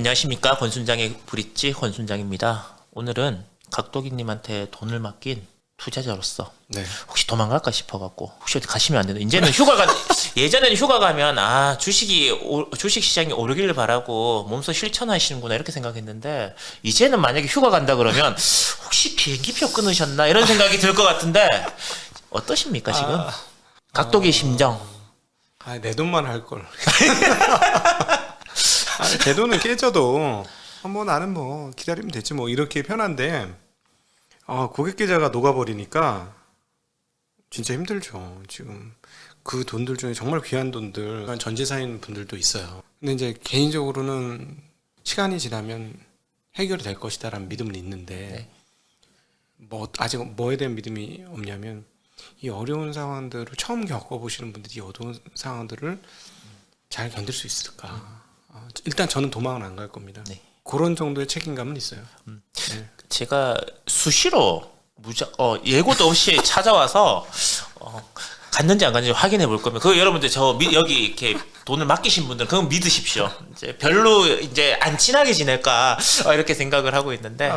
안녕하십니까. 권순장의 브릿지 권순장입니다. 오늘은 각도기님한테 돈을 맡긴 투자자로서 네. 혹시 도망갈까 싶어갖고 혹시 어디 가시면 안 되나. 이제는 휴가가 예전에는 휴가 가면 주식 시장이 오르기를 바라고 몸소 실천하시는구나 이렇게 생각했는데 이제는 만약에 휴가 간다 그러면 혹시 비행기표 끊으셨나 이런 생각이 들 것 같은데 어떠십니까 지금? 각도기 심정. 내 돈만 할 걸. 제 돈은 깨져도 나는 기다리면 되지 이렇게 편한데 고객 계좌가 녹아버리니까 진짜 힘들죠. 지금 그 돈들 중에 정말 귀한 돈들 전재산인 분들도 있어요. 근데 이제 개인적으로는 시간이 지나면 해결이 될 것이다라는 믿음은 있는데 아직 뭐에 대한 믿음이 없냐면 이 어려운 상황들을 처음 겪어보시는 분들이 이 어려운 상황들을 잘 견딜 수 있을까. 일단 저는 도망은 안 갈 겁니다. 네. 그런 정도의 책임감은 있어요. 네. 제가 수시로 예고도 없이 찾아와서 갔는지 안 갔는지 확인해 볼 거면 여러분들 여기 이렇게 돈을 맡기신 분들은 그건 믿으십시오. 이제 별로 이제 안 친하게 지낼까 이렇게 생각을 하고 있는데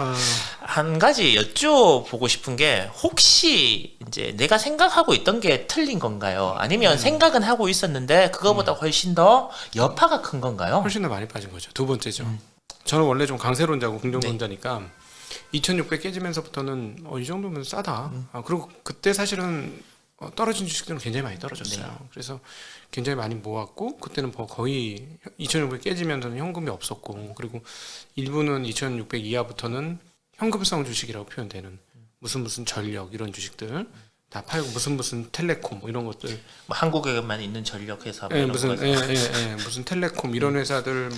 한 가지 여쭤보고 싶은 게 혹시 이제 내가 생각하고 있던 게 틀린 건가요? 아니면 생각은 하고 있었는데 그거보다 훨씬 더 여파가 큰 건가요? 훨씬 더 많이 빠진 거죠. 두 번째죠. 저는 원래 좀 강세론자고 긍정론자니까 2600 깨지면서부터는 이 정도면 싸다. 그리고 그때 사실은 떨어진 주식들은 굉장히 많이 떨어졌어요. 네. 그래서 굉장히 많이 모았고 그때는 거의 2600 깨지면서는 현금이 없었고 그리고 일부는 2600 이하부터는 현금성 주식이라고 표현되는 무슨 전력 이런 주식들 다 팔고 무슨 텔레콤 이런 것들 한국에만 있는 전력 회사 무슨 텔레콤 이런 회사들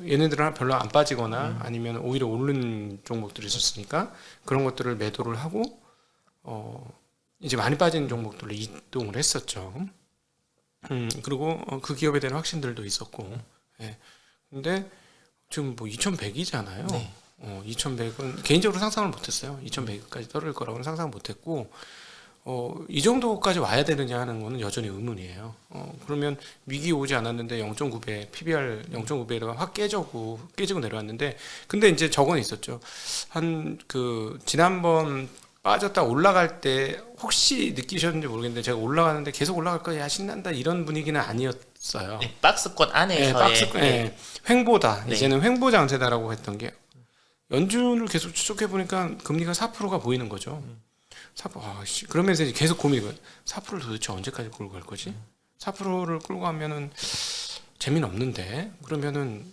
얘네들은 별로 안 빠지거나 아니면 오히려 오르는 종목들이 있었으니까 그런 것들을 매도를 하고 이제 많이 빠진 종목들로 이동을 했었죠. 그리고 그 기업에 대한 확신들도 있었고. 근데 지금 2100이잖아요. 네. 2100은 개인적으로 상상을 못했어요. 2100까지 떨어질 거라고는 상상 못했고 이 정도까지 와야 되느냐 하는 거는 여전히 의문이에요. 그러면 위기 오지 않았는데 0.9배 PBR 0.9배가 확 깨지고 내려왔는데 근데 이제 저건 있었죠. 지난번 빠졌다 올라갈 때 혹시 느끼셨는지 모르겠는데 제가 올라가는데 계속 올라갈 거야 신난다 이런 분위기는 아니었어요. 네, 박스권 안에서의 횡보다. 네. 이제는 횡보 장세다라고 했던 게 연준을 계속 추적해 보니까 금리가 4%가 보이는 거죠. 4%. 그러면서 이제 계속 고민이 거예요. 4%를 도대체 언제까지 끌고 갈 거지? 4%를 끌고 가면은 재미는 없는데 그러면은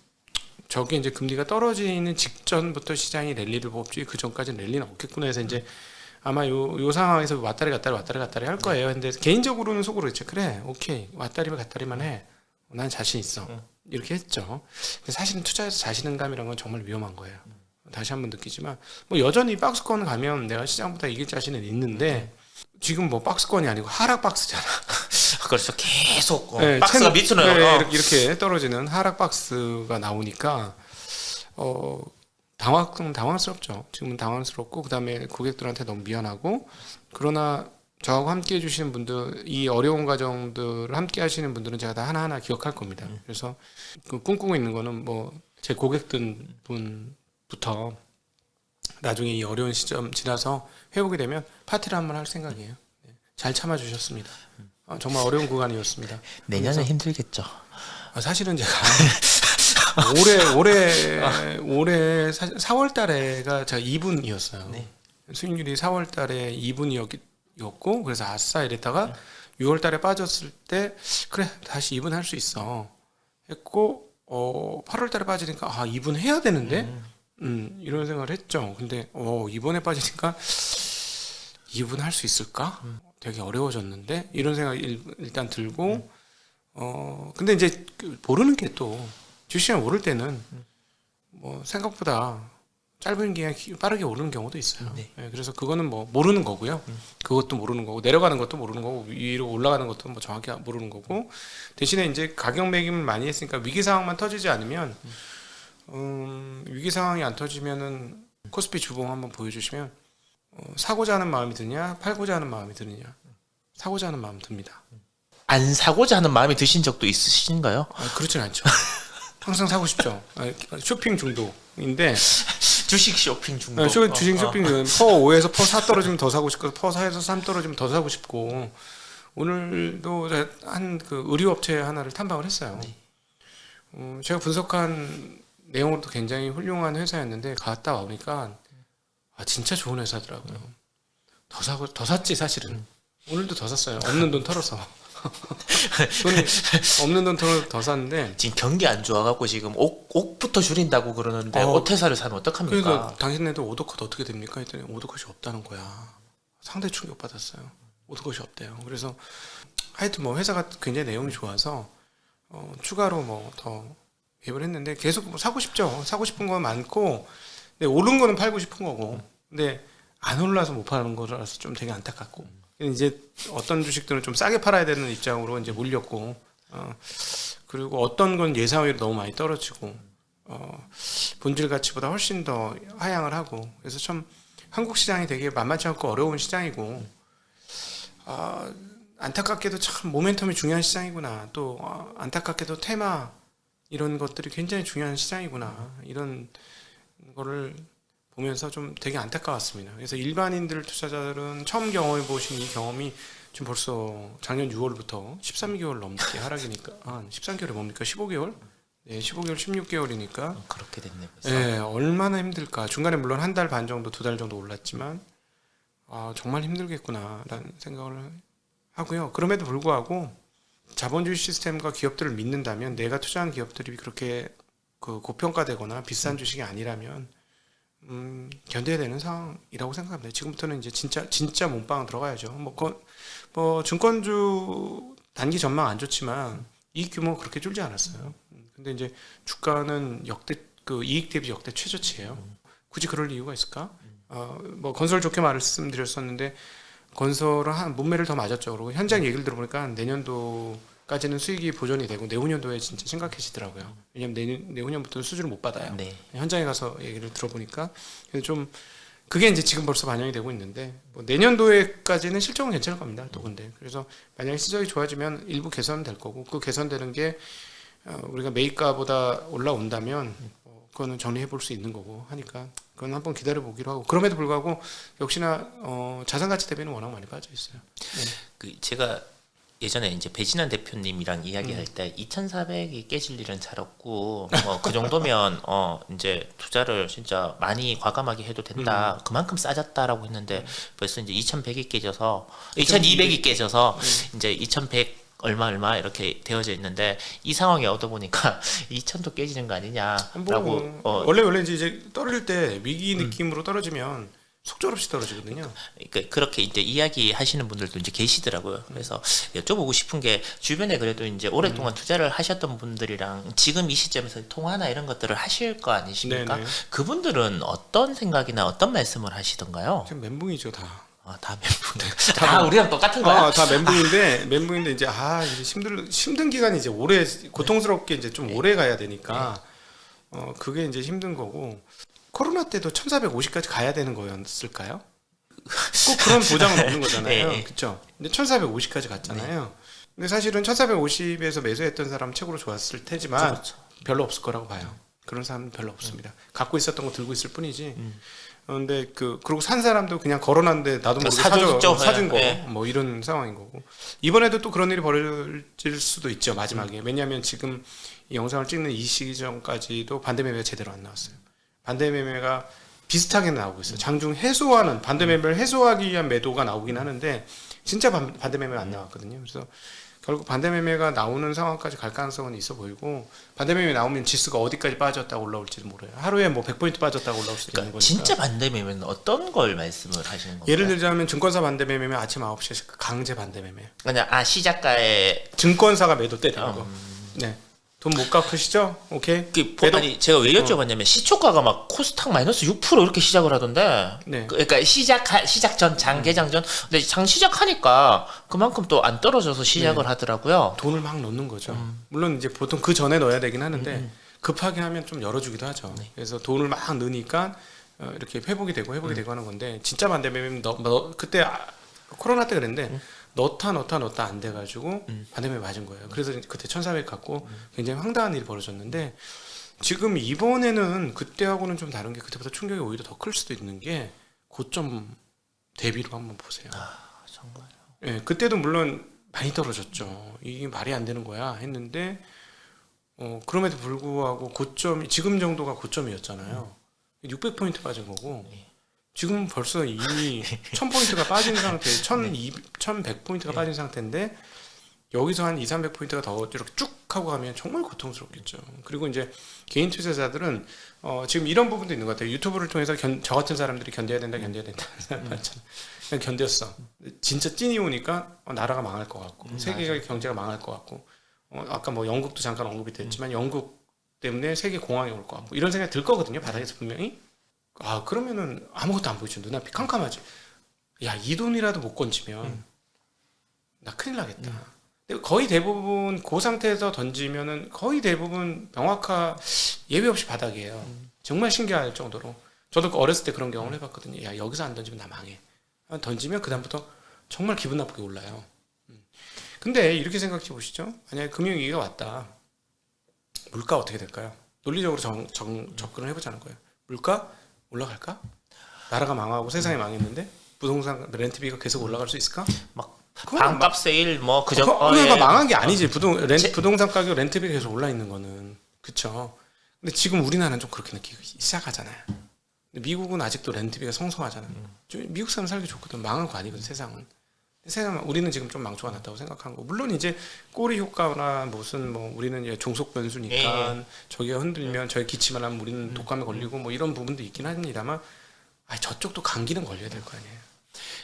저게 이제 금리가 떨어지는 직전부터 시장이 랠리를 뽑지 그 전까지는 랠리는 없겠구나 해서 이제 아마 요 상황에서 왔다리 갔다리 할 거예요. 근데 개인적으로는 속으로 있죠. 그래, 오케이, 왔다리만 갔다리만 해. 난 자신 있어. 이렇게 했죠. 근데 사실은 투자에서 자신감이란 건 정말 위험한 거예요. 다시 한번 느끼지만 여전히 박스권 가면 내가 시장보다 이길 자신은 있는데 지금 박스권이 아니고 하락 박스잖아. 그렇죠. 계속 박스가 밑으로 이렇게 떨어지는 하락 박스가 나오니까 당황스럽죠. 지금은 당황스럽고 그다음에 고객들한테 너무 미안하고 그러나 저하고 함께 해주시는 분들 이 어려운 과정들을 함께 하시는 분들은 제가 다 하나하나 기억할 겁니다. 그래서 그 꿈꾸고 있는 거는 제 고객들 분부터 나중에 이 어려운 시점 지나서 회복이 되면 파티를 한번 할 생각이에요. 잘 참아주셨습니다. 정말 어려운 구간이었습니다. 내년은 힘들겠죠. 사실은 제가 올해 4월 달에가 제가 2분이었어요. 네. 수익률이 4월 달에 2분이었고 그래서 아싸 이랬다가 6월 달에 빠졌을 때 그래 다시 2분 할 수 있어 했고 8월 달에 빠지니까 2분 해야 되는데 이런 생각을 했죠. 근데 이번에 빠지니까 2분 할 수 있을까? 되게 어려워졌는데 이런 생각이 일단 들고 근데 이제 모르는 게 또 주식시장 오를 때는 생각보다 짧은 기간에 빠르게 오르는 경우도 있어요. 네. 그래서 그거는 모르는 거고요. 그것도 모르는 거고 내려가는 것도 모르는 거고 위로 올라가는 것도 정확히 모르는 거고 대신에 이제 가격 매김을 많이 했으니까 위기 상황만 터지지 않으면 위기 상황이 안 터지면은 코스피 주봉 한번 보여주시면 사고자 하는 마음이 드냐 팔고자 하는 마음이 드느냐 사고자 하는 마음 듭니다. 안 사고자 하는 마음이 드신 적도 있으신가요? 그렇진 않죠. 항상 사고 싶죠. 쇼핑 중독인데 주식 쇼핑 중독. 주식 쇼핑 퍼 5에서 퍼 4 떨어지면 더 사고 싶고 퍼 4에서 3 떨어지면 더 사고 싶고 오늘도 한 그 의류업체 하나를 탐방을 했어요. 네. 제가 분석한 내용으로도 굉장히 훌륭한 회사였는데 갔다 와보니까 진짜 좋은 회사더라고요. 더 샀지 사실은. 오늘도 더 샀어요. 없는 돈 털어서. 돈이 없는 돈 털어서 더 샀는데 지금 경기 안 좋아갖고 지금 옷부터 줄인다고 그러는데 옷 회사를 사면 어떡합니까? 그래서 당신네도 오더컷 어떻게 됩니까? 했더니 오더컷이 없다는 거야. 상당히 충격받았어요. 오더컷이 없대요. 그래서 하여튼 뭐 회사가 굉장히 내용이 좋아서 추가로 뭐 더 매입을 했는데 계속 뭐 사고 싶죠. 사고 싶은 건 많고 근데 오른 거는 팔고 싶은 거고 근데 안 올라서 못 파는 거라서 좀 되게 안타깝고 이제 어떤 주식들은 좀 싸게 팔아야 되는 입장으로 이제 몰렸고 그리고 어떤 건 예상외로 너무 많이 떨어지고 본질 가치보다 훨씬 더 하향을 하고 그래서 참 한국 시장이 되게 만만치 않고 어려운 시장이고 안타깝게도 참 모멘텀이 중요한 시장이구나 또 안타깝게도 테마 이런 것들이 굉장히 중요한 시장이구나 이런 거를 보면서 좀 되게 안타까웠습니다. 그래서 일반인들 투자자들은 처음 경험해 보신 이 경험이 지금 벌써 작년 6월부터 13개월 넘게 하락이니까 13개월이 뭡니까? 15개월? 네, 15개월, 16개월이니까 그렇게 됐네 벌써. 네, 얼마나 힘들까. 중간에 물론 한 달 반 정도, 2달 정도 올랐지만 정말 힘들겠구나라는 생각을 하고요. 그럼에도 불구하고 자본주의 시스템과 기업들을 믿는다면 내가 투자한 기업들이 그렇게 고평가되거나 비싼 주식이 아니라면 견뎌야 되는 상황이라고 생각합니다. 지금부터는 이제 진짜 몸빵 들어가야죠. 뭐 증권주 단기 전망 안 좋지만 이익 규모 그렇게 줄지 않았어요. 근데 이제 주가는 역대 이익 대비 역대 최저치예요. 굳이 그럴 이유가 있을까? 뭐 건설 좋게 말씀드렸었는데 건설은 한 몸매를 더 맞았죠. 그리고 현장 얘기를 들어보니까 내년도까지는 수익이 보존이 되고 내후년도에 진짜 심각해지더라고요. 왜냐면 내후년부터는 수주를 못 받아요. 네. 현장에 가서 얘기를 들어보니까 좀 그게 이제 지금 벌써 반영이 되고 있는데 뭐 내년도에까지는 실적은 괜찮을 겁니다. 또 근데 그래서 만약에 실적이 좋아지면 일부 개선될 거고 그 개선되는 게 우리가 매입가보다 올라온다면 그거는 정리해 볼 수 있는 거고 하니까 그건 한번 기다려 보기로 하고 그럼에도 불구하고 역시나 자산 가치 대비는 워낙 많이 빠져 있어요. 네. 제가 예전에 이제 배진환 대표님이랑 이야기할 때 2,400이 깨질 일은 잘 없고 그 정도면 이제 투자를 진짜 많이 과감하게 해도 된다. 그만큼 싸졌다라고 했는데 벌써 이제 2,100이 깨져서 2,200이 깨져서 이제 2,100 얼마 이렇게 되어져 있는데 이 상황에 얻어 보니까 2,000도 깨지는 거 아니냐라고 원래 이제 떨어질 때 위기 느낌으로 떨어지면 속절없이 떨어지거든요. 그러니까 그렇게 이제 이야기하시는 분들도 이제 계시더라고요. 그래서 여쭤보고 싶은 게 주변에 그래도 이제 오랫동안 투자를 하셨던 분들이랑 지금 이 시점에서 통화나 이런 것들을 하실 거 아니십니까? 네네. 그분들은 어떤 생각이나 어떤 말씀을 하시던가요? 지금 멘붕이죠 다. 다 멘붕. 다 우리랑 똑같은 거야? 다 멘붕인데 이제 이제 힘든 기간이 이제 오래 고통스럽게 이제 좀 오래 가야 되니까 그게 이제 힘든 거고 코로나 때도 1,450까지 가야 되는 거였을까요? 꼭 그런 보장은 없는 거잖아요. 네. 그렇죠? 근데 1,450까지 갔잖아요. 근데 사실은 1,450에서 매수했던 사람 최고로 좋았을 테지만 그렇죠. 별로 없을 거라고 봐요. 그런 사람은 별로 없습니다. 갖고 있었던 거 들고 있을 뿐이지. 근데 그리고 산 사람도 그냥 걸어놨는데 나도 모르게 사준 거 뭐 이런 상황인 거고 이번에도 또 그런 일이 벌어질 수도 있죠 마지막에. 왜냐하면 지금 이 영상을 찍는 이 시점까지도 반대 매매가 제대로 안 나왔어요. 반대 매매가 비슷하게 나오고 있어요. 장중 해소하는 반대 매매를 해소하기 위한 매도가 나오긴 하는데 진짜 반대 매매가 안 나왔거든요. 그래서 결국 반대 매매가 나오는 상황까지 갈 가능성은 있어 보이고 반대 매매 나오면 지수가 어디까지 빠졌다고 올라올지도 몰라요. 하루에 뭐 100포인트 빠졌다고 올라올 수도 있는 거니까. 진짜 반대 매매는 어떤 걸 말씀을 하시는 건가요? 예를 들자면 증권사 반대 매매면 아침 9시에 강제 반대 매매. 그냥 시작가에 증권사가 매도 때리는 거. 네. 돈 못 갚으시죠? 오케이. 아니 제가 왜 여쭤봤냐면 시초가가 막 코스닥 마이너스 6% 이렇게 시작을 하던데. 네. 그러니까 시작 전 장 개장 전. 근데 장 시작하니까 그만큼 또 안 떨어져서 시작을 하더라고요. 돈을 막 넣는 거죠. 물론 이제 보통 그 전에 넣어야 되긴 하는데 급하게 하면 좀 열어주기도 하죠. 그래서 돈을 막 넣으니까 이렇게 회복이 되고 하는 건데 진짜 반대 매매는 그때 코로나 때 그랬는데 넣다 안 돼가지고 반대에 맞은 거예요. 그래서 그때 1,400 갖고 굉장히 황당한 일이 벌어졌는데 지금 이번에는 그때하고는 좀 다른 게 그때보다 충격이 오히려 더 클 수도 있는 게 고점 대비로 한번 보세요. 정말. 예, 그때도 물론 많이 떨어졌죠. 이게 말이 안 되는 거야 했는데 그럼에도 불구하고 고점이 지금 정도가 고점이었잖아요. 600포인트 빠진 거고 지금 벌써 이미 1000포인트가 빠진 상태, 1100포인트가 빠진 상태인데 여기서 한 200~300포인트가 더 이렇게 쭉 하고 가면 정말 고통스럽겠죠. 그리고 이제 개인 투자자들은 지금 이런 부분도 있는 것 같아요. 유튜브를 통해서 저 같은 사람들이 견뎌야 된다 사람 많잖아. 그냥 견뎠어. 진짜 찐이 오니까 나라가 망할 것 같고 세계의 경제가 망할 것 같고 아까 뭐 영국도 잠깐 언급이 됐지만 영국 때문에 세계 공황이 올 것 같고 이런 생각이 들 거거든요. 바닥에서 분명히. 그러면은 아무것도 안 보이죠. 눈앞이 캄캄하지. 야, 이 돈이라도 못 건지면 나 큰일 나겠다. 근데 거의 대부분 그 상태에서 던지면은 거의 대부분 명확한 예외 없이 바닥이에요. 정말 신기할 정도로. 저도 어렸을 때 그런 경험을 해봤거든요. 야, 여기서 안 던지면 나 망해. 던지면 그 다음부터 정말 기분 나쁘게 올라요. 근데 이렇게 생각해 보시죠. 만약에 금융위기가 왔다. 물가 어떻게 될까요? 논리적으로 접근을 해보자는 거예요. 물가 올라갈까? 나라가 망하고 세상이 망했는데 부동산 렌트비가 계속 올라갈 수 있을까? 막 반값 세일 뭐 그저 그러니까 망한 게 아니지. 부동산 가격 렌트비가 계속 올라 있는 거는 그렇죠. 근데 지금 우리나라는 좀 그렇게 느끼기 시작하잖아요. 근데 미국은 아직도 렌트비가 성성하잖아요. 미국 사람 살기 좋거든. 망한 거 아니거든 세상은. 우리는 지금 좀 망조가 났다고 생각하는 거. 물론 이제 꼬리 효과나 무슨 뭐 우리는 이제 종속 변수니까 저기가 흔들면 저기 기침을 하면 우리는 독감에 걸리고 뭐 이런 부분도 있긴 합니다만 저쪽도 감기는 걸려야 될 거 아니에요.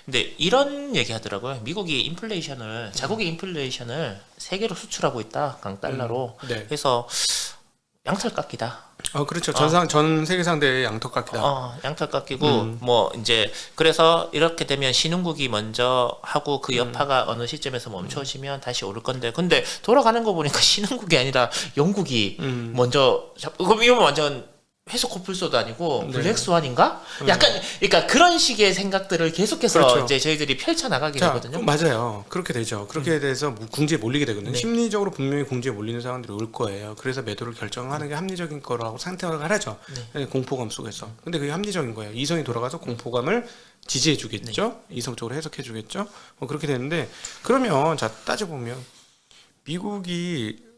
근데 이런 얘기 하더라고요. 미국이 자국의 인플레이션을 세계로 수출하고 있다. 강달러로. 네. 그래서 양털 깎이다. 그렇죠. 전 세계 상대의 양털 깎이다. 양털 깎이고 뭐 이제 그래서 이렇게 되면 신흥국이 먼저 하고 그 여파가 어느 시점에서 멈춰지면 다시 오를 건데 근데 돌아가는 거 보니까 신흥국이 아니라 영국이 먼저 그럼 이러면 완전 회수 코뿔소도 아니고 블랙스완인가? 약간 그러니까 그런 식의 생각들을 계속해서 그렇죠. 이제 저희들이 펼쳐 나가게 되거든요. 맞아요. 그렇게 되죠. 그렇게 돼서 궁지에 몰리게 되거든요. 심리적으로 분명히 궁지에 몰리는 상황들이 올 거예요. 그래서 매도를 결정하는 게 합리적인 거라고 생각을 하죠. 공포감 속에서. 근데 그게 합리적인 거예요. 이성이 돌아가서 공포감을 지지해 주겠죠. 이성적으로 해석해 주겠죠. 그렇게 되는데 그러면 자 따져보면 미국이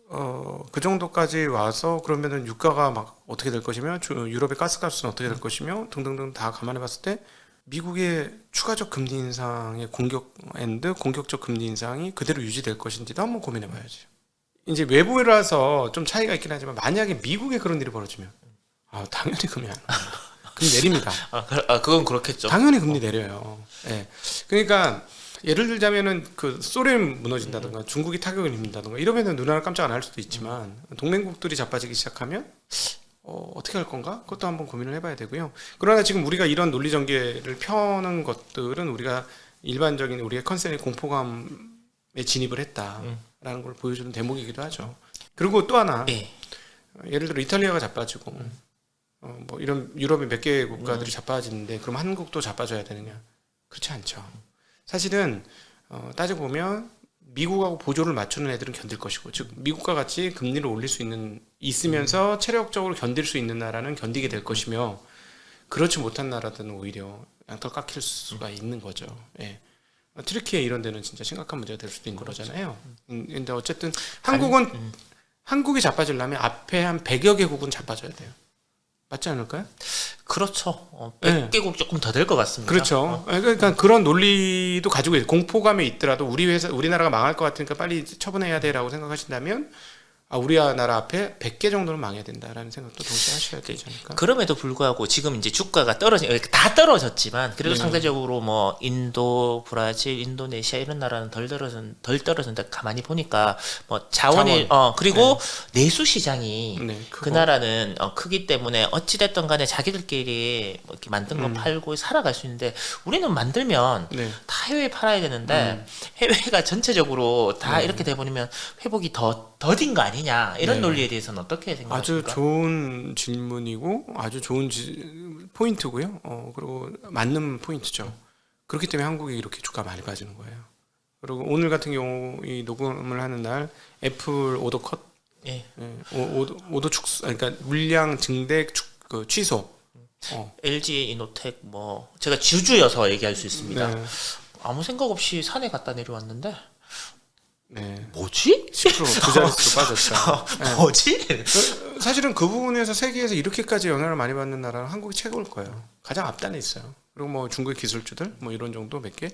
그 정도까지 와서 그러면은 유가가 막 어떻게 될 것이며 유럽의 가스값은 어떻게 될 것이며 등등등 다 감안해 봤을 때 미국의 추가적 금리 인상의 공격적 금리 인상이 그대로 유지될 것인지도 한번 고민해 봐야지. 이제 외부라서 좀 차이가 있긴 하지만 만약에 미국에 그런 일이 벌어지면 당연히 금리 안 올립니다. 금리 내립니다. 그건 그렇겠죠. 당연히 금리 내려요. 네. 그러니까 예를 들자면은 그 소련 무너진다든가 중국이 타격을 입는다든가 이러면은 눈 하나 깜짝 안 할 수도 있지만 동맹국들이 자빠지기 시작하면 어떻게 할 건가? 그것도 한번 고민을 해봐야 되고요. 그러나 지금 우리가 이런 논리 전개를 펴는 것들은 우리가 일반적인 우리의 컨센의 공포감에 진입을 했다라는 걸 보여주는 대목이기도 하죠. 그리고 또 하나 예를 들어 이탈리아가 자빠지고 뭐 이런 유럽의 몇 개의 국가들이 자빠지는데 그럼 한국도 자빠져야 되느냐? 그렇지 않죠. 사실은 따지고 보면 미국하고 보조를 맞추는 애들은 견딜 것이고 즉 미국과 같이 금리를 올릴 수 있으면서 체력적으로 견딜 수 있는 나라는 견디게 될 것이며 그렇지 못한 나라들은 오히려 양털 깎일 수가 있는 거죠. 예. 트리키에 이런 데는 진짜 심각한 문제가 될 수도 있는 거잖아요. 근데 어쨌든 한국이 자빠지려면 앞에 한 100여 개국은 자빠져야 돼요. 맞지 않을까요? 그렇죠. 100개국 조금 더 될 것 같습니다. 그렇죠. 그러니까 그런 논리도 가지고 있어요. 공포감에 있더라도 우리나라가 망할 것 같으니까 빨리 처분해야 돼라고 생각하신다면 우리나라 앞에 100개 정도는 망해야 된다라는 생각도 동시에 하셔야 되지 않을까? 그럼에도 불구하고 지금 이제 주가가 다 떨어졌지만 그래도 상대적으로 뭐 인도, 브라질, 인도네시아 이런 나라는 덜 떨어졌는데 가만히 보니까 뭐 자원이 그리고 내수 시장이 그 나라는 크기 때문에 어찌 됐든 간에 자기들끼리 뭐 이렇게 만든 거 팔고 살아갈 수 있는데 우리는 만들면 다 해외에 팔아야 되는데 해외가 전체적으로 다 이렇게 돼 버리면 회복이 더딘 거 아니냐 이런 논리에 대해서는 어떻게 생각하십니까? 아주 좋은 질문이고 아주 좋은 포인트고요. 그리고 맞는 포인트죠. 그렇기 때문에 한국이 이렇게 주가 많이 빠지는 거예요. 그리고 오늘 같은 경우 이 녹음을 하는 날 애플 오더 컷, 예. 오더 축소, 그러니까 물량 증대 그 취소. LG 이노텍 뭐 제가 주주여서 얘기할 수 있습니다. 네. 아무 생각 없이 산에 갔다 내려왔는데 네. 뭐지? 10%두 자릿수로 빠졌죠. 네. 뭐지? 사실은 그 부분에서 세계에서 이렇게까지 영향을 많이 받는 나라는 한국이 최고일 거예요. 가장 앞단에 있어요. 그리고 뭐 중국의 기술주들 뭐 이런 정도 몇 개.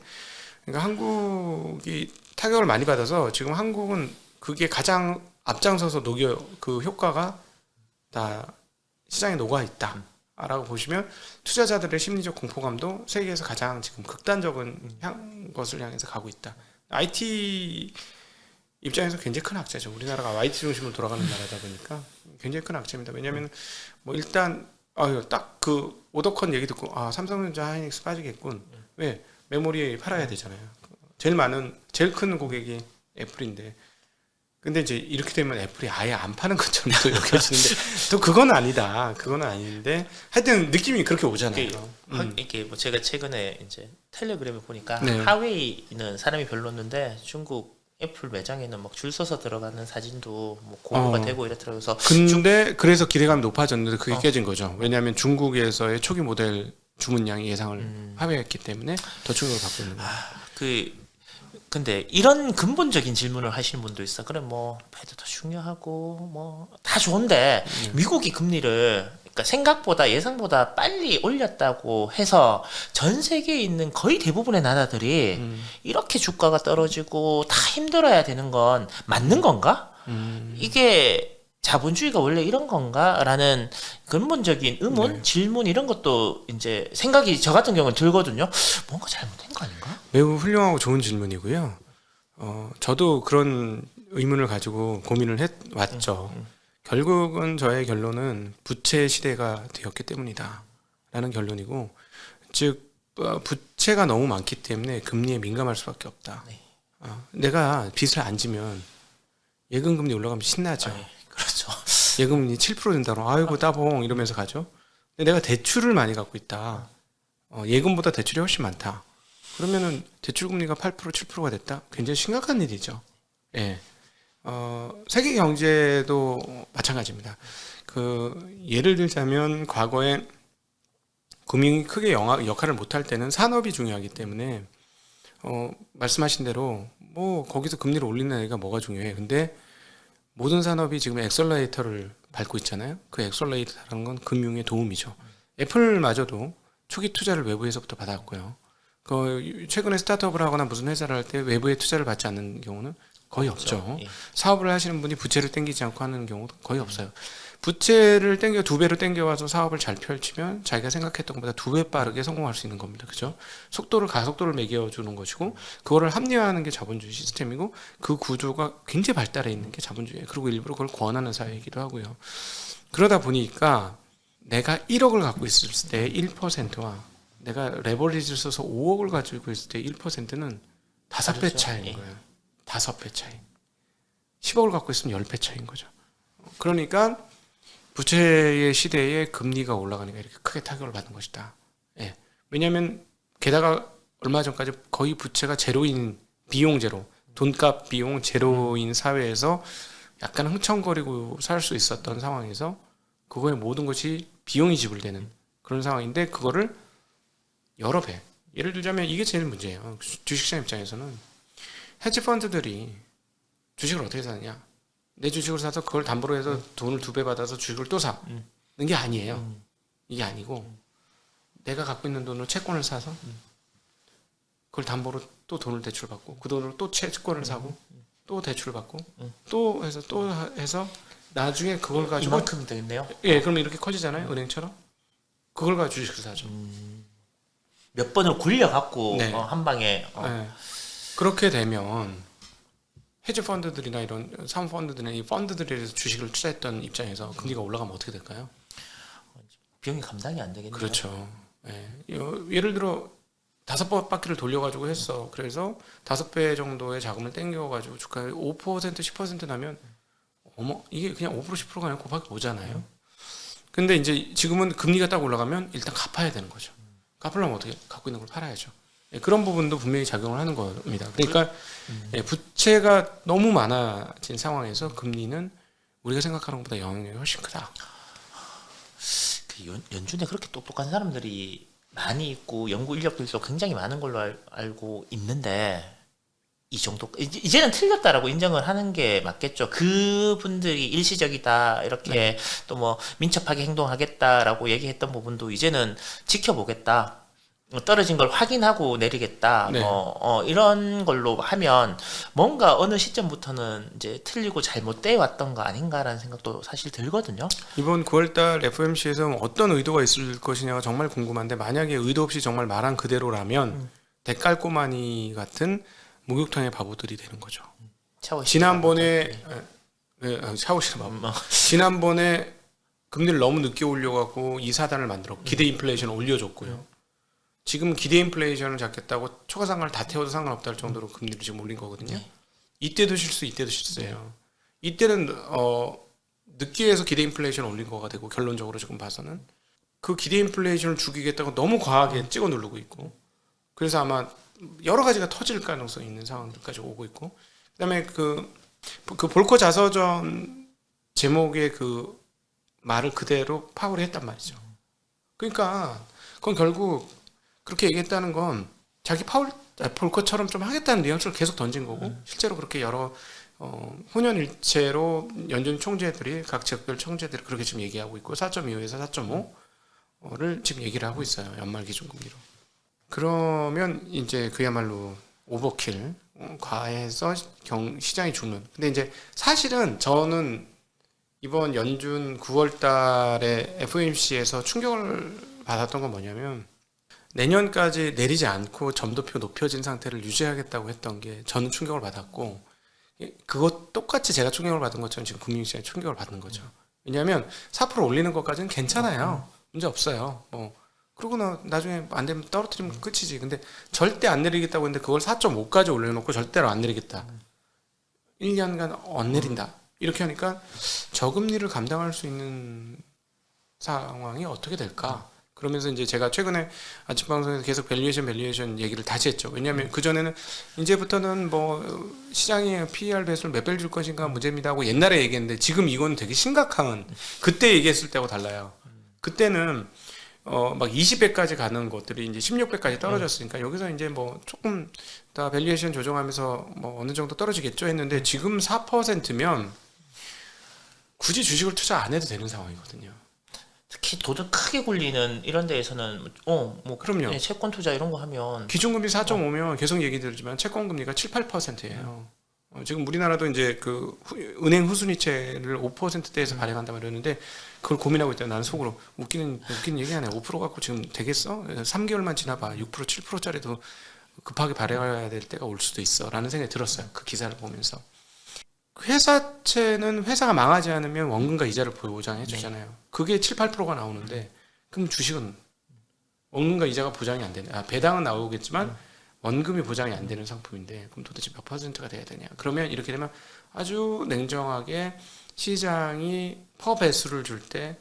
그러니까 한국이 타격을 많이 받아서 지금 한국은 그게 가장 앞장서서 녹여 그 효과가 다 시장에 녹아 있다라고 보시면 투자자들의 심리적 공포감도 세계에서 가장 지금 극단적인 것을 향해서 가고 있다. IT 입장에서 굉장히 큰 악재죠. 우리나라가 IT 중심으로 돌아가는 나라다 보니까 굉장히 큰 악재입니다. 왜냐하면 뭐 일단 딱 그 오더컨 얘기 듣고 삼성전자 하이닉스 빠지겠군. 왜? 메모리 팔아야 되잖아요. 제일 큰 고객이 애플인데. 근데 이제 이렇게 되면 애플이 아예 안 파는 것처럼 또 여겨지는데 또 그건 아니다. 그건 아닌데 하여튼 느낌이 그렇게 오잖아요. 이게 뭐 제가 최근에 이제 텔레그램에 보니까 네. 하웨이는 사람이 별로 없는데 중국 애플 매장에는 막 줄 서서 들어가는 사진도 뭐 공유가 되고 이렇더라고요. 그래서 근데 그래서 기대감이 높아졌는데 그게 깨진 거죠. 왜냐하면 중국에서의 초기 모델 주문량이 예상을 하회했기 때문에 더 충격을 받고 있는 거예요. 근데 이런 근본적인 질문을 하시는 분도 있어. 그래 뭐 패드도 중요하고 뭐 다 좋은데 미국이 금리를 그러니까 생각보다 예상보다 빨리 올렸다고 해서 전 세계에 있는 거의 대부분의 나라들이 이렇게 주가가 떨어지고 다 힘들어야 되는 건 맞는 건가? 이게 자본주의가 원래 이런 건가라는 근본적인 의문, 질문 이런 것도 이제 생각이 저 같은 경우는 들거든요. 뭔가 잘못된 거 아닌가? 매우 훌륭하고 좋은 질문이고요. 저도 그런 의문을 가지고 고민을 해왔죠. 결국은 저의 결론은 부채 시대가 되었기 때문이다 라는 결론이고, 즉 부채가 너무 많기 때문에 금리에 민감할 수밖에 없다. 네. 내가 빚을 안 지면 예금금리 올라가면 신나죠. 그렇죠. 예금금리 7% 된다고 아이고 따봉 이러면서 가죠. 근데 내가 대출을 많이 갖고 있다. 예금보다 대출이 훨씬 많다. 그러면은 대출 금리가 8% 7%가 됐다. 굉장히 심각한 일이죠. 예. 세계 경제도 마찬가지입니다. 예를 들자면 과거에 금융이 크게 역할을 못할 때는 산업이 중요하기 때문에 말씀하신 대로 뭐 거기서 금리를 올리는 애가 뭐가 중요해. 근데 모든 산업이 지금 엑셀러레이터를 밟고 있잖아요. 그 엑셀러레이터라는 건 금융의 도움이죠. 애플마저도 초기 투자를 외부에서부터 받았고요. 최근에 스타트업을 하거나 무슨 회사를 할 때 외부의 투자를 받지 않는 경우는 거의 없죠. 예. 사업을 하시는 분이 부채를 땡기지 않고 하는 경우도 거의 없어요. 부채를 땡겨 2배로 땡겨와서 사업을 잘 펼치면 자기가 생각했던 것보다 2배 빠르게 성공할 수 있는 겁니다. 그죠? 가속도를 매겨주는 것이고, 그거를 합리화하는 게 자본주의 시스템이고, 그 구조가 굉장히 발달해 있는 게 자본주의예요. 그리고 일부러 그걸 권하는 사회이기도 하고요. 그러다 보니까 내가 1억을 갖고 있을 때 1%와 내가 레버리지를 써서 5억을 가지고 있을 때 1%는 5배 다르죠. 차이인 예. 거예요. 5배 차이. 10억을 갖고 있으면 10배 차이인 거죠. 그러니까 부채의 시대에 금리가 올라가니까 이렇게 크게 타격을 받는 것이다. 예. 왜냐하면 게다가 얼마 전까지 거의 부채가 제로인 비용 제로, 돈값 비용 제로인 사회에서 약간 흥청거리고 살 수 있었던 상황에서 그거의 모든 것이 비용이 지불되는 그런 상황인데, 그거를 여러 배. 예를 들자면 이게 제일 문제예요. 주식시장 입장에서는 헤지 펀드들이 주식을 어떻게 사느냐? 내 주식을 사서 그걸 담보로 해서 돈을 2배 받아서 주식을 또 사는 게 아니에요. 이게 아니고 내가 갖고 있는 돈으로 채권을 사서 그걸 담보로 또 돈을 대출받고 그 돈으로 또 채권을 사고 또 대출을 받고 또 해서 나중에 그걸 가지고 이만큼 되겠네요. 예, 그러면 이렇게 커지잖아요. 은행처럼. 그걸 가지고 주식을 사죠. 몇 번을 굴려 갖고 네. 한 방에 네. 그렇게 되면 헤지 펀드들이나 이런 사모 펀드들이나 이 펀드들에서 주식을 투자했던 입장에서 금리가 올라가면 어떻게 될까요? 비용이 감당이 안 되겠네요. 그렇죠. 예. 예를 들어 5바퀴를 돌려가지고 했어. 그래서 5배 정도의 자금을 땡겨가지고 주가에 5% 10% 나면 이게 그냥 5% 10%가 아니라 곱하기 5잖아요. 근데 이제 지금은 금리가 딱 올라가면 일단 갚아야 되는 거죠. 갚으려면 어떻게? 갖고 있는 걸 팔아야죠. 그런 부분도 분명히 작용을 하는 겁니다. 그러니까 부채가 너무 많아진 상황에서 금리는 우리가 생각하는 것보다 영향력이 훨씬 크다. 연준에 그렇게 똑똑한 사람들이 많이 있고 연구 인력들도 굉장히 많은 걸로 알고 있는데 이 정도 이제는 틀렸다라고 인정을 하는 게 맞겠죠. 그분들이 일시적이다 이렇게 또 뭐 민첩하게 행동하겠다라고 얘기했던 부분도 이제는 지켜보겠다. 떨어진 걸 확인하고 내리겠다. 네. 이런 걸로 하면 뭔가 어느 시점부터는 이제 틀리고 잘못돼 왔던 거 아닌가라는 생각도 사실 들거든요. 이번 9월달 FOMC에서 어떤 의도가 있을 것이냐가 정말 궁금한데 만약에 의도 없이 정말 말한 그대로라면 대깔꼬마니 같은 목욕탕의 바보들이 되는 거죠. 지난번에 샤오시라 바보. 지난번에 금리를 너무 늦게 올려갖고 이 사단을 만들었고 기대 인플레이션을 올려줬고요. 지금 기대 인플레이션을 잡겠다고 초과상관을 다 태워도 상관없다 할 정도로 금리를 지금 올린 거거든요. 이때도 실수, 이때도 실수예요. 이때는 늦게 해서 기대 인플레이션을 올린 거가 되고 결론적으로 지금 봐서는 그 기대 인플레이션을 죽이겠다고 너무 과하게 찍어 누르고 있고 그래서 아마 여러 가지가 터질 가능성이 있는 상황들까지 오고 있고 그다음에 그 볼커 자서전 제목의 그 말을 그대로 파월이 했단 말이죠. 그러니까 그건 결국 그렇게 얘기했다는 건 자기 볼커처럼 좀 하겠다는 뉘앙스를 계속 던진 거고 실제로 그렇게 여러 혼연일체로 연준 총재들이 각 지역별 총재들이 그렇게 지금 얘기하고 있고 4.25에서 4.5를 지금 얘기를 하고 있어요. 연말 기준금리로. 그러면 이제 그야말로 오버킬 과해서 시장이 죽는. 근데 이제 사실은 저는 이번 연준 9월 달에 FOMC에서 충격을 받았던 건 뭐냐면 내년까지 내리지 않고 점도표 높여진 상태를 유지하겠다고 했던 게 저는 충격을 받았고 그것 똑같이 제가 충격을 받은 것처럼 지금 금융시장이 충격을 받는 거죠. 왜냐하면 4% 올리는 것까지는 괜찮아요. 문제 없어요. 뭐 그러고 나중에 안 되면 떨어뜨리면 끝이지. 근데 절대 안 내리겠다고 했는데 그걸 4.5까지 올려놓고 절대로 안 내리겠다. 1년간 안 내린다. 이렇게 하니까 저금리를 감당할 수 있는 상황이 어떻게 될까? 그러면서 이제 제가 최근에 아침 방송에서 계속 밸류에이션 얘기를 다시 했죠. 왜냐하면 그전에는 이제부터는 뭐 시장이 PER 배수를 몇 배를 줄 것인가 문제입니다 하고 옛날에 얘기했는데 지금 이건 되게 심각한 그때 얘기했을 때하고 달라요. 그때는 막 20배까지 가는 것들이 이제 16배까지 떨어졌으니까 여기서 이제 뭐 조금 다 밸류에이션 조정하면서 뭐 어느 정도 떨어지겠죠 했는데 지금 4%면 굳이 주식을 투자 안 해도 되는 상황이거든요. 특히 돈을 크게 굴리는 이런 데에서는 뭐 그럼요. 네, 채권 투자 이런 거 하면 기준금리 4.5면 계속 얘기 드리지만 채권금리가 7, 8%예요. 지금 우리나라도 이제 그 은행 후순위채를 5%대에서 발행한다 말했는데 그걸 고민하고 있다. 나는 속으로 웃기는 얘기 하네. 5% 갖고 지금 되겠어? 3개월만 지나봐. 6%, 7%짜리도 급하게 발행해야 될 때가 올 수도 있어라는 생각이 들었어요. 그 기사를 보면서. 회사채는 회사가 망하지 않으면 원금과 이자를 보장해 주잖아요. 그게 7, 8%가 나오는데 그럼 주식은 원금과 이자가 보장이 안 되네. 배당은 나오겠지만 원금이 보장이 안 되는 상품인데 그럼 도대체 몇 퍼센트가 돼야 되냐? 그러면 이렇게 되면 아주 냉정하게 시장이 퍼 배수를 줄 때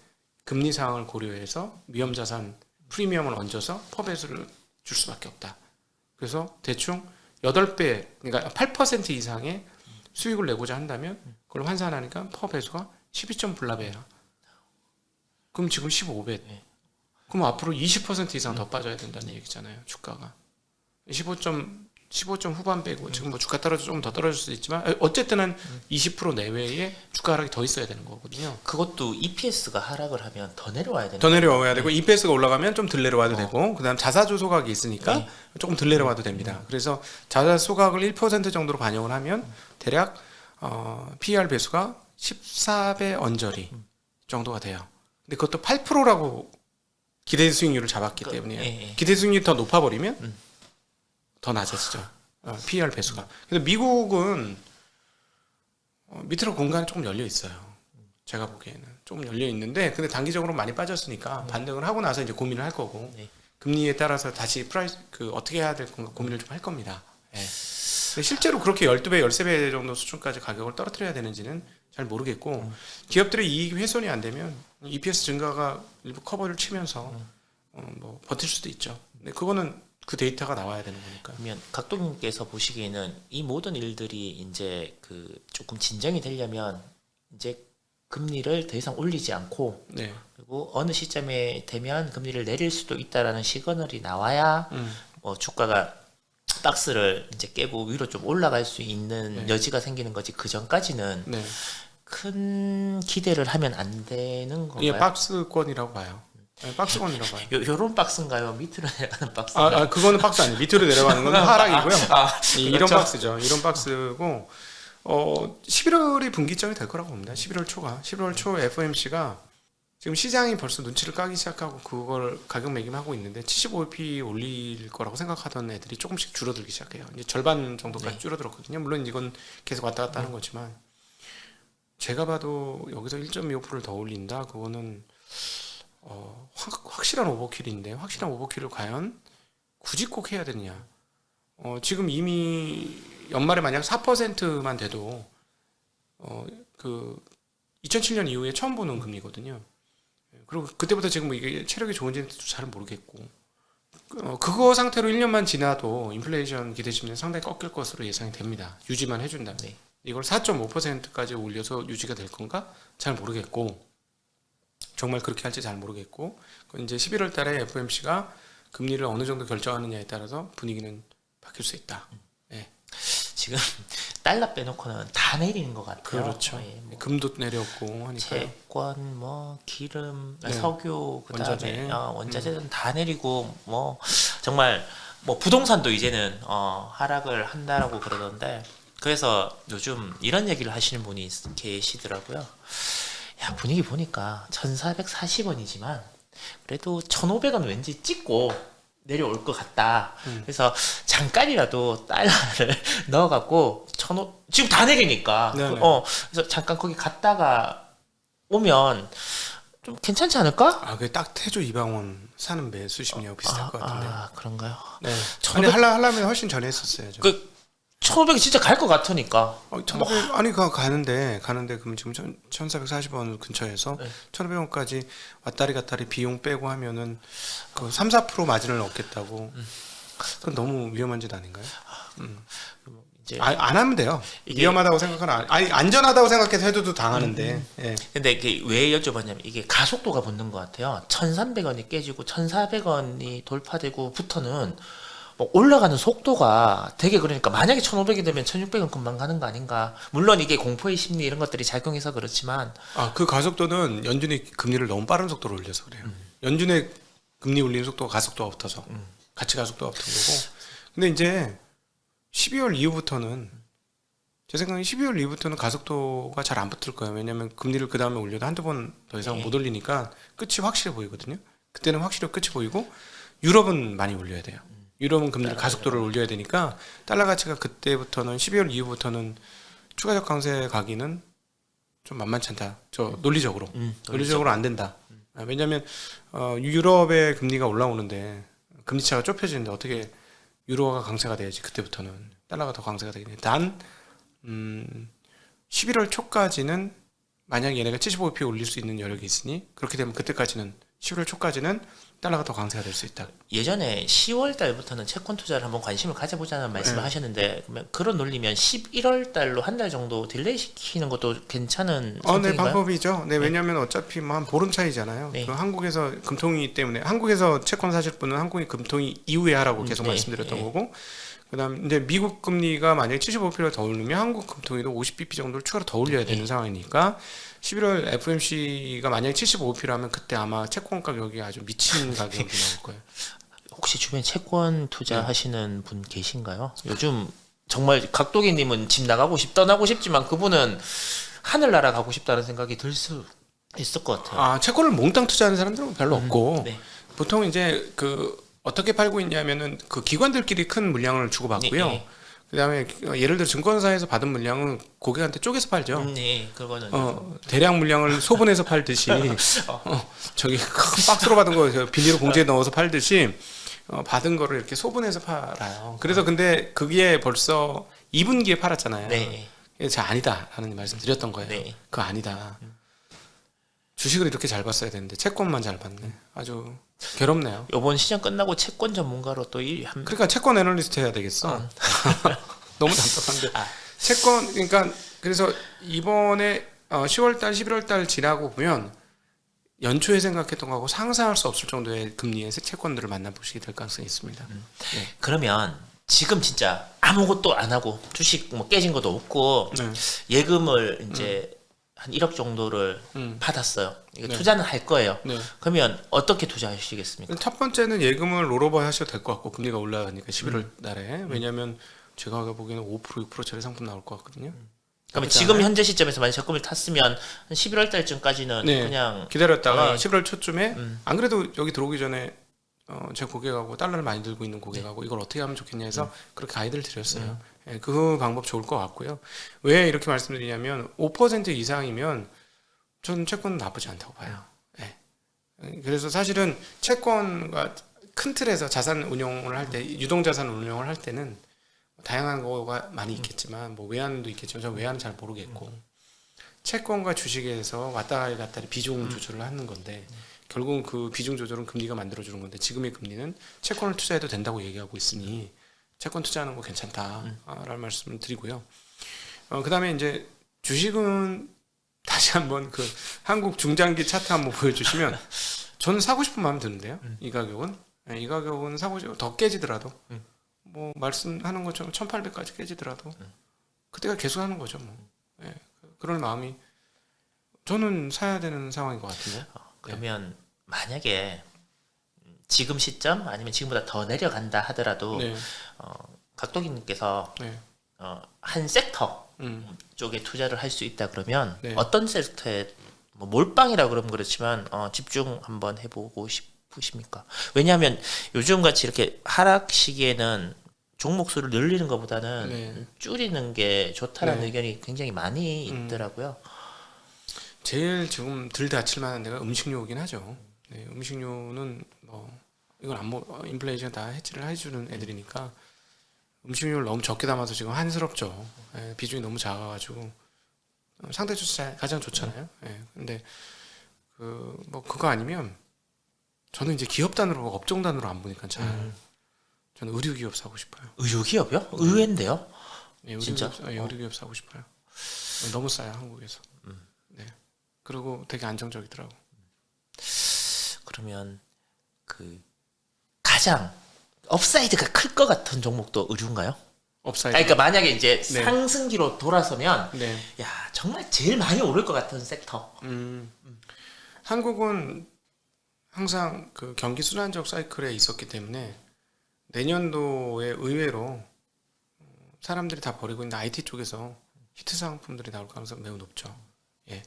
금리 상황을 고려해서 위험자산 프리미엄을 얹어서 퍼 배수를 줄 수밖에 없다. 그래서 대충 8배, 그러니까 8% 이상의 수익을 내고자 한다면 그걸 환산하니까 퍼 배수가 12.불라배야. 그럼 지금 15배. 그럼 앞으로 20% 이상 더 빠져야 된다는 얘기잖아요. 주가가. 15점 후반 빼고 지금 뭐 주가 떨어져 조금 더 떨어질 수도 있지만 어쨌든 한 20% 내외에 주가 하락이 더 있어야 되는 거거든요. 그것도 EPS가 하락을 하면 더 내려와야 되는 더 내려와야 되고 EPS가 올라가면 좀 덜 내려와도 되고 그다음 자사주 소각이 있으니까 조금 덜 내려와도 됩니다. 그래서 자사 소각을 1% 정도로 반영을 하면 대략 PER 배수가 14배 언저리 정도가 돼요. 근데 그것도 8%라고 기대 수익률을 잡았기 때문에 기대 수익률이 더 높아버리면 더 낮아지죠. PER 배수가. 그래서 미국은 밑으로 공간이 조금 열려 있어요. 제가 보기에는 조금 열려 있는데, 근데 단기적으로 많이 빠졌으니까 반등을 하고 나서 이제 고민을 할 거고 금리에 따라서 다시 프라이스 어떻게 해야 될 건가 고민을 좀 할 겁니다. 예. 근데 실제로 그렇게 12배, 13배 정도 수준까지 가격을 떨어뜨려야 되는지는 잘 모르겠고 기업들의 이익 훼손이 안 되면 EPS 증가가 일부 커버를 치면서 뭐 버틸 수도 있죠. 근데 그거는 그 데이터가 나와야 되는 거니까. 그러면 각도님께서 보시기에는 이 모든 일들이 이제 그 조금 진정이 되려면 이제 금리를 더 이상 올리지 않고 네. 그리고 어느 시점에 되면 금리를 내릴 수도 있다라는 시그널이 나와야 뭐 주가가 박스를 이제 깨고 위로 좀 올라갈 수 있는 네. 여지가 생기는 거지. 그 전까지는 네. 큰 기대를 하면 안 되는 건가요? 이게 박스권이라고 봐요. 네, 박스권이라고 봐요. 요런 박스인가요? 밑으로 내려가는 박스인가요? 그거는 박스 아니에요. 밑으로 내려가는 건 하락이고요. 이런 그렇죠. 박스죠. 이런 박스고 11월이 분기점이 될 거라고 봅니다. 11월 초 FOMC가 지금 시장이 벌써 눈치를 까기 시작하고 그걸 가격 매김하고 있는데 75p 올릴 거라고 생각하던 애들이 조금씩 줄어들기 시작해요. 이제 절반 정도까지 네. 줄어들었거든요. 물론 이건 계속 왔다 갔다 하는 거지만 제가 봐도 여기서 1.25%를 더 올린다. 그거는 확실한 오버킬인데 확실한 오버킬을 과연 굳이 꼭 해야 되느냐? 지금 이미 연말에 만약 4%만 돼도 그 2007년 이후에 처음 보는 금리거든요. 그리고 그때부터 지금 이게 체력이 좋은지는 잘 모르겠고 그거 상태로 1년만 지나도 인플레이션 기대치는 상당히 꺾일 것으로 예상이 됩니다. 유지만 해준다면. 네. 이걸 4.5%까지 올려서 유지가 될 건가? 잘 모르겠고 정말 그렇게 할지 잘 모르겠고 그건 이제 11월 달에 FOMC가 금리를 어느 정도 결정하느냐에 따라서 분위기는 바뀔 수 있다. 네. 지금 달러 빼놓고는 다 내리는 것 같아요. 그렇죠. 예, 뭐 금도 내렸고 하니까요. 채권, 뭐 기름, 네. 석유, 그다음에 원자재. 원자재는 다 내리고 뭐 정말 뭐 부동산도 이제는 하락을 한다라고 그러던데 그래서 요즘 이런 얘기를 하시는 분이 계시더라고요. 야 분위기 보니까 1,440원이지만 그래도 1,500원 왠지 찍고 내려올 것 같다. 그래서 잠깐이라도 달러를 넣어갖고 지금 다 내리니까 네네. 그래서 잠깐 거기 갔다가 오면 좀 괜찮지 않을까? 그게 딱 태조 이방원 사는 매수 심리하고 비슷할 것 같은데. 그런가요? 네. 1500 아니 하려면 훨씬 전에 했었어요. 저. 그 1,500이 진짜 갈 것 같으니까. 1,500 아니 가는데 그럼 지금 1,440원 근처에서 네. 1,500원까지 왔다리 갔다리 비용 빼고 하면은 그 3-4% 마진을 얻겠다고. 그건 너무 위험한 짓 아닌가요? 이제 안 하면 돼요. 이게- 위험하다고 생각하는 아니 안전하다고 생각해서 해도 당하는데. 예. 근데 이게 왜 여쭤봤냐면 이게 가속도가 붙는 것 같아요. 1,300원이 깨지고 1,400원이 돌파되고부터는 뭐 올라가는 속도가 되게 그러니까 만약에 1,500이 되면 1,600원 금방 가는 거 아닌가. 물론 이게 공포의 심리 이런 것들이 작용해서 그렇지만 그 가속도는 연준이 금리를 너무 빠른 속도로 올려서 그래요. 연준의 금리 올리는 속도가 가속도가 붙어서 같이 가속도가 붙은 거고. 근데 이제 12월 이후부터는 제 생각엔 12월 이후부터는 가속도가 잘 안 붙을 거예요. 왜냐하면 금리를 그 다음에 올려도 한두 번 더 이상 못 올리니까 끝이 확실해 보이거든요. 그때는 확실히 끝이 보이고 유럽은 많이 올려야 돼요. 유럽은 금리를 가속도를 올려야 되니까 달러 가치가 그때부터는 12월 이후부터는 추가적 강세 가기는 좀 만만치 않다. 논리적으로 논리적으로 안 된다. 왜냐하면 유럽의 금리가 올라오는데 금리 차가 좁혀지는데 어떻게 유로가 강세가 돼야지 그때부터는 달러가 더 강세가 되겠네. 단 11월 초까지는 만약 얘네가 75p 올릴 수 있는 여력이 있으니 그렇게 되면 그때까지는 11월 초까지는 달러가 더 강세가 될 수 있다. 예전에 10월 달부터는 채권 투자를 한번 관심을 가져보자는 말씀을 네. 하셨는데 그러면 그런 논리면 11월 달로 한 달 정도 딜레이 시키는 것도 괜찮은 네, 선택인가요? 방법이죠. 네, 왜냐하면 어차피 뭐 한 보름 차이잖아요. 네. 그 한국에서 금통위 때문에 한국에서 채권 사실 분은 한국이 금통위 이후에 하라고 계속 네, 말씀드렸던 네. 거고, 그다음 이제 미국 금리가 만약에 75%를 더 오르면 한국 금통위도 50bp 정도를 추가로 더 올려야 되는 상황이니까 11월 FOMC가 만약에 75%라면 그때 아마 채권 가격이 아주 미친 가격이 나올 거예요. 혹시 주변에 채권 투자하시는 분 계신가요? 요즘 정말 각도기님은 집 떠나고 싶지만 그분은 하늘나라 가고 싶다는 생각이 들 수 있을 것 같아요. 채권을 몽땅 투자하는 사람들은 별로 없고 네. 보통 이제 어떻게 팔고 있냐면은 그 기관들끼리 큰 물량을 주고받고요. 네. 그다음에 예를 들어 증권사에서 받은 물량은 고객한테 쪼개서 팔죠. 네, 그거는 대량 물량을 소분해서 팔듯이 저기 큰 박스로 받은 거 비닐로 봉지에 넣어서 팔듯이 받은 거를 이렇게 소분해서 팔아요. 그래서 근데 그게 벌써 2분기에 팔았잖아요. 네. 제가 아니다라는 말씀 드렸던 거예요. 네. 그거 아니다. 주식을 이렇게 잘 봤어야 되는데 채권만 잘 봤네. 아주 괴롭네요. 이번 시장 끝나고 채권 전문가로 또 한. 그러니까 채권 애널리스트 해야 되겠어. 너무 답답한데. 아. 채권 그러니까 그래서 이번에 10월달, 11월달 지나고 보면 연초에 생각했던 거하고 상상할 수 없을 정도의 금리의 채권들을 만나보시게 될 가능성이 있습니다. 네. 그러면 지금 진짜 아무것도 안 하고 주식 뭐 깨진 것도 없고 네. 예금을 이제 한 1억 정도를 받았어요. 이거 네. 투자는 할 거예요. 네. 그러면 어떻게 투자하시겠습니까? 첫 번째는 예금을 롤오버 하셔도 될 것 같고 금리가 올라가니까 11월 달에 왜냐하면 제가 보기에는 5% 6%짜리 상품 나올 것 같거든요. 그러면 지금 현재 시점에서 만약 적금을 탔으면 한 11월 달쯤까지는 네. 그냥 기다렸다가 네. 11월 초쯤에 안 그래도 여기 들어오기 전에 제 고객하고 달러를 많이 들고 있는 고객하고 이걸 어떻게 하면 좋겠냐 해서 그렇게 가이드를 드렸어요. 예, 그 방법 좋을 것 같고요. 왜 이렇게 말씀드리냐면 5% 이상이면 저는 채권은 나쁘지 않다고 봐요. 예. 그래서 사실은 채권과 큰 틀에서 자산 운용을 할 때 유동자산 운용을 할 때는 다양한 거가 많이 있겠지만 뭐 외환도 있겠지만 저는 외환은 잘 모르겠고 채권과 주식에서 왔다 갔다 비중 조절을 하는 건데 결국은 그 비중 조절은 금리가 만들어주는 건데 지금의 금리는 채권을 투자해도 된다고 얘기하고 있으니 채권 투자하는 거 괜찮다라는 말씀을 드리고요. 그 다음에 이제 주식은 다시 한번 그 한국 중장기 차트 한번 보여주시면 저는 사고 싶은 마음이 드는데요. 이 가격은 네, 이 가격은 사고 싶고 더 깨지더라도 뭐 말씀하는 것처럼 1800까지 깨지더라도 그때가 계속 하는 거죠. 뭐 네, 그럴 마음이 저는 사야 되는 상황인 것 같은데. 그러면 만약에 지금 시점 아니면 지금보다 더 내려간다 하더라도 네. 각도기님께서 네. 한 섹터 쪽에 투자를 할 수 있다 그러면 네. 어떤 섹터에 뭐 몰빵이라 그러면 그렇지만 집중 한번 해보고 싶으십니까? 왜냐하면 요즘 같이 이렇게 하락 시기에는 종목 수를 늘리는 것보다는 네. 줄이는 게 좋다라는 네. 의견이 굉장히 많이 있더라고요. 제일 지금 덜 다칠 만한 데가 음식료이긴 하죠. 네, 음식료는 뭐 이건 인플레이션 다 해치를 해주는 애들이니까 음식료를 너무 적게 담아서 지금 한스럽죠. 예, 비중이 너무 작아가지고 상대적으로 가장 좋잖아요. 예, 근데 그 뭐 그거 아니면 저는 이제 기업 단으로 업종 단으로 안 보니까 잘 저는 의류 기업 사고 싶어요. 의료기업이요? 의외인데요? 예, 의류 진짜? 기업, 의류 기업 사고 싶어요. 너무 싸요 한국에서. 네. 그리고 되게 안정적이더라고. 그러면 그 가장 업사이드가 클 것 같은 종목도 의류인가요? 업사이드. 그러니까 만약에 이제 네. 상승기로 돌아서면 네. 야 정말 제일 많이 오를 것 같은 섹터. 한국은 항상 그 경기 순환적 사이클에 있었기 때문에 내년도에 의외로 사람들이 다 버리고 있는 IT 쪽에서 히트 상품들이 나올 가능성이 매우 높죠. 예.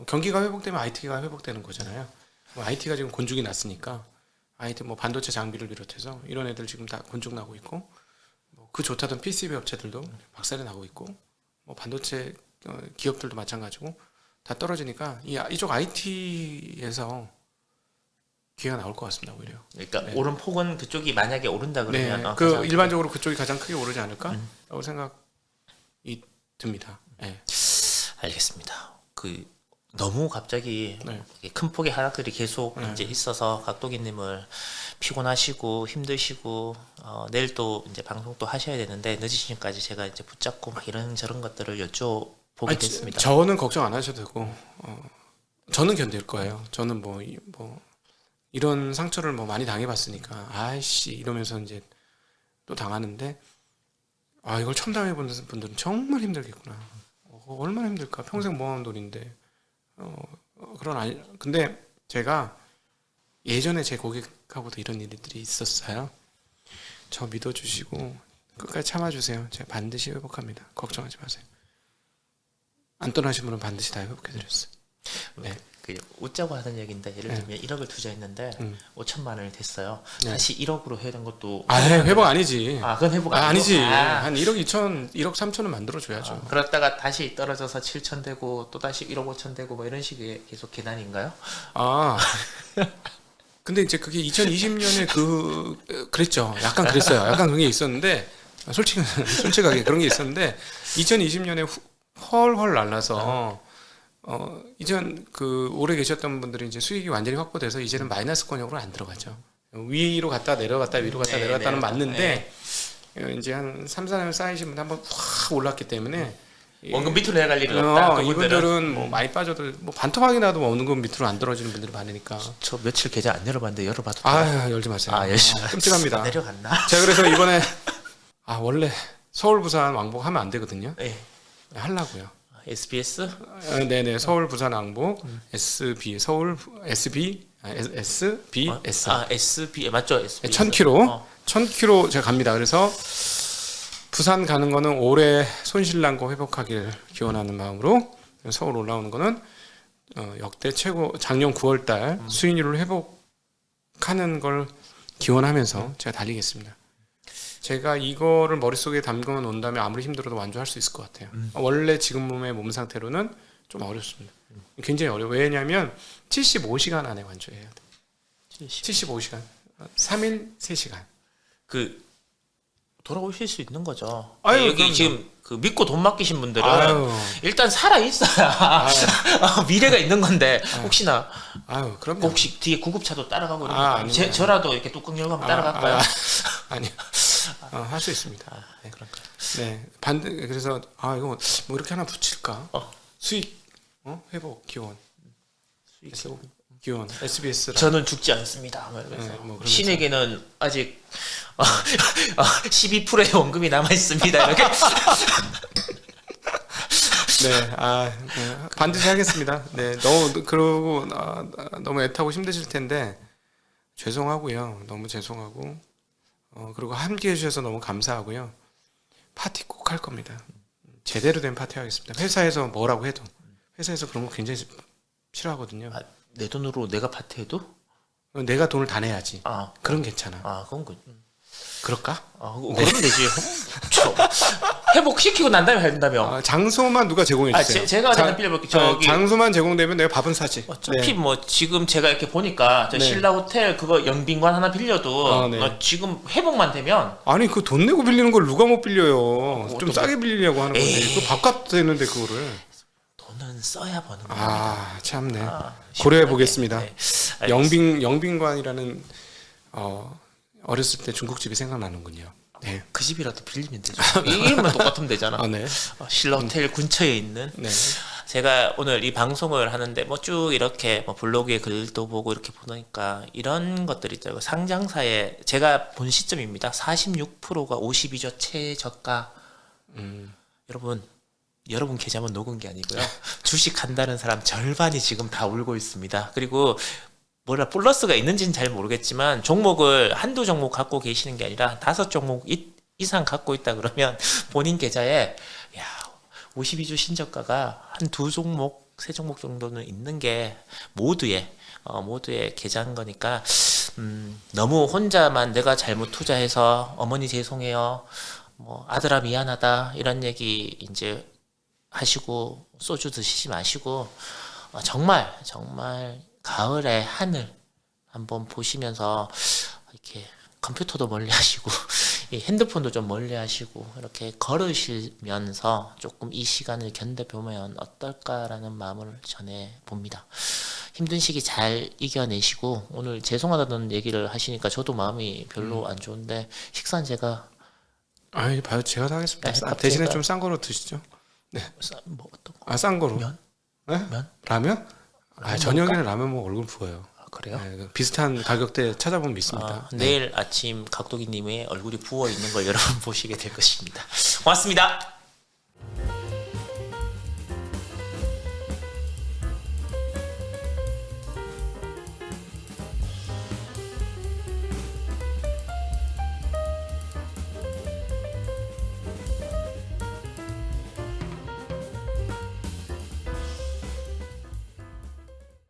경기가 회복되면 IT가 회복되는 거잖아요. 뭐 IT가 지금 곤죽이 났으니까 IT 뭐 반도체 장비를 비롯해서 이런 애들 지금 다 곤죽 나고 있고 뭐 그 좋다던 PCB 업체들도 박살이 나고 있고 뭐 반도체 기업들도 마찬가지고 다 떨어지니까 이쪽 IT에서 기회가 나올 것 같습니다 오히려. 그러니까 네. 오른 폭은 그쪽이 만약에 오른다 그러면 네, 가장 일반적으로 그쪽이 가장 크게 오르지 않을까라고 생각이 듭니다. 네. 알겠습니다. 너무 갑자기 네. 이렇게 큰 폭의 하락들이 계속 네. 이제 있어서 각도기님을 피곤하시고 힘드시고 내일 또 이제 방송 또 하셔야 되는데 늦은 시간까지 제가 이제 붙잡고 막 이런저런 것들을 여쭤보게 됐습니다. 저는 걱정 안 하셔도 되고 저는 견딜 거예요. 저는 뭐 이런 상처를 뭐 많이 당해봤으니까 아이씨 이러면서 이제 또 당하는데 이걸 처음 당해본 분들은 정말 힘들겠구나. 얼마나 힘들까. 평생 모아놓은 돈인데 근데 제가 예전에 제 고객하고도 이런 일들이 있었어요. 저 믿어주시고 끝까지 참아주세요. 제가 반드시 회복합니다. 걱정하지 마세요. 안 떠나신 분은 반드시 다 회복해드렸어요. 네. 웃자고 하는 얘기인데 예를 네. 들면 1억을 투자했는데 5천만 원이 됐어요. 네. 다시 1억으로 해야 되는 것도 회복 아니지. 그건 회복 아니지. 아니고? 한 1억 2천, 1억 3천은 만들어줘야죠. 그러다가 다시 떨어져서 7천 되고 또 다시 1억 5천 되고 뭐 이런 식의 계속 계단인가요? 근데 이제 그게 2020년에 그랬죠. 약간 그랬어요. 약간 그런 게 있었는데 솔직하게 그런 게 있었는데 2020년에 헐헐 날라서 이전 그 오래 계셨던 분들이 이제 수익이 완전히 확보돼서 이제는 마이너스 권역으로 안 들어가죠. 위로 갔다 내려갔다 위로 갔다 내려갔다는 맞는데 이제 한 3, 4년 쌓이신 분들 한번 확 올랐기 때문에 원금 밑으로 내려갈 일은 없다. 이분들은 뭐 많이 빠져도 뭐 반토막이라도 뭐 원금 밑으로 안 떨어지는 분들이 많으니까. 저 며칠 계좌 안 열어봤는데 열어봐도 돼요? 아 열지 마세요. 열심히 끔찍합니다. 내려갔나? 제가 그래서 이번에 원래 서울 부산 왕복 하면 안 되거든요. 네. 하려고요. SBS? 네네 서울 부산 왕복 SB 서울 SB SBS SB 맞죠? SBS. 1000km 1000km 제가 갑니다. 그래서 부산 가는 거는 올해 손실난거 회복하길 기원하는 마음으로 서울 올라오는 거는 역대 최고 작년 9월달 수익률을 회복하는 걸 기원하면서 제가 달리겠습니다. 제가 이거를 머릿속에 담궈 놓은 다음에 아무리 힘들어도 완주할 수 있을 것 같아요. 원래 지금 몸 상태로는 좀 어렵습니다. 굉장히 어려워요. 왜냐하면 75시간 안에 완주해야 돼요. 75시간 3일 3시간 그 돌아오실 수 있는 거죠. 아유, 여기 그럼요. 지금 그 믿고 돈 맡기신 분들은 아유. 일단 살아 있어야 미래가 있는 건데 혹시나 그럼요. 혹시 뒤에 구급차도 따라가고 아닙니다. 이러니까 저라도 이렇게 뚜껑 열고 한번 따라갈까요? 아니요. 할 수 있습니다. 네, 그런가요? 네. 그래서 이거 뭐 이렇게 하나 붙일까? 수익 회복 기원. 수익 기원 SBS. 저는 죽지 않습니다. 뭐 이러면서. 뭐 그러면서. 신에게는 아직 12%의 원금이 남아 있습니다. 이렇게. 네, 반드시 하겠습니다. 네, 그러고 너무 애타고 힘드실 텐데 죄송하고요. 너무 죄송하고 그리고 함께 해주셔서 너무 감사하고요. 파티 꼭 할 겁니다. 제대로 된 파티 하겠습니다. 회사에서 뭐라고 해도 회사에서 그런 거 굉장히 싫어하거든요. 내 돈으로 내가 파티해도? 내가 돈을 다 내야지. 그럼 괜찮아. 그건 그럴까? 그러면 되지. 회복시키고 난 다음에 한다며. 장소만 누가 제공해 주세요. 제가 하나 빌려볼게요. 저기 장소만 제공되면 내가 밥은 사지. 어차피 뭐 지금 제가 이렇게 보니까 저 신라 호텔 그거 영빈관 하나 빌려도 지금 회복만 되면 아니 그 돈 내고 빌리는 걸 누가 못 빌려요. 좀 싸게 빌리려고 하는 건데 에이. 그 밥값 되는데 그거를. 돈은 써야 버는 거야. 참네. 고려해 보겠습니다. 네. 영빈관이라는 어렸을 때 중국집이 생각나는군요. 네. 그 집이라도 빌리면 되죠. 이름만 똑같으면 되잖아. 네. 신라 호텔 근처에 있는. 네. 제가 오늘 이 방송을 하는데 뭐 쭉 이렇게 뭐 블로그에 글도 보고 이렇게 보니까 이런 것들이 있죠. 상장사에 제가 본 시점입니다. 46%가 52조 최저가. 여러분 계좌만 녹은 게 아니고요. 주식 한다는 사람 절반이 지금 다 울고 있습니다. 그리고 플러스가 있는지는 잘 모르겠지만 종목을 한두 종목 갖고 계시는 게 아니라 5종목 이상 갖고 있다 그러면 본인 계좌에 52주 신저가가 한 2종목, 3종목 정도는 있는 게 모두의 계좌인 거니까 너무 혼자만 내가 잘못 투자해서 어머니 죄송해요. 뭐 아들아 미안하다 이런 얘기 이제 하시고 소주 드시지 마시고 정말 가을의 하늘 한번 보시면서 이렇게 컴퓨터도 멀리 하시고 이 핸드폰도 좀 멀리 하시고 이렇게 걸으시면서 조금 이 시간을 견뎌보면 어떨까라는 마음을 전해 봅니다. 힘든 시기 잘 이겨내시고 오늘 죄송하다는 얘기를 하시니까 저도 마음이 별로 안 좋은데 식사는 제가 봐요. 제가 사겠습니다. 네, 대신에 좀 싼 거로 드시죠. 네. 뭐 어떤 거? 싼 거로. 면? 네? 면? 라면? 저녁에는 라면 먹으면 얼굴 부어요. 그래요? 네, 비슷한 가격대 찾아보면 믿습니다. 내일 아침 각도기님의 얼굴이 부어 있는 걸 여러분 보시게 될 것입니다. 고맙습니다.